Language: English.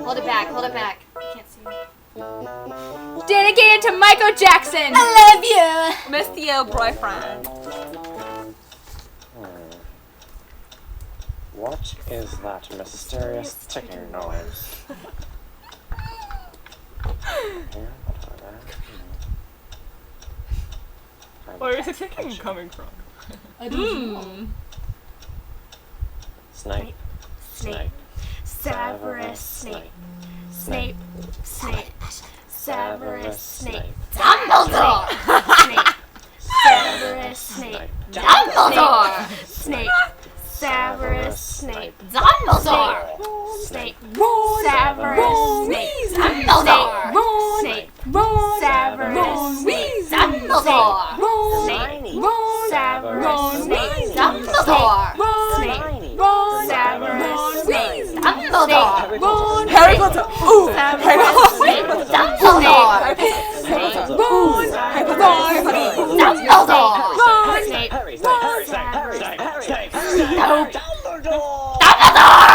Hold it back. Hold it back. I can't see. Dedicated to Michael Jackson. I love you. Miss your boyfriend. What is that mysterious ticking noise? Where is the ticking coming from? I don't know. Snape. Snape. Severus Snape. Snape. Snape. Severus Snape. Dumbledore. Snape. Severus Snape. Dumbledore. Snape. Severus Snape. Dumbledore. Snape. Severus Snape. Dumbledore. Snape. Severus Snape. Dumbledore. Snape. Severus Snape. Dumbledore. Snape. Severus Snape. Dumbledore. Harry Potter! Ooh! Severus Snape. Dumbledore. Snape. Harry Potter! Dumbledore. Snape. Harry, Snape, Harry, Snape, Harry, Snape, Harry, Snape, Harry, Snape, Dumbledore. Dumbledore! Dumbledore.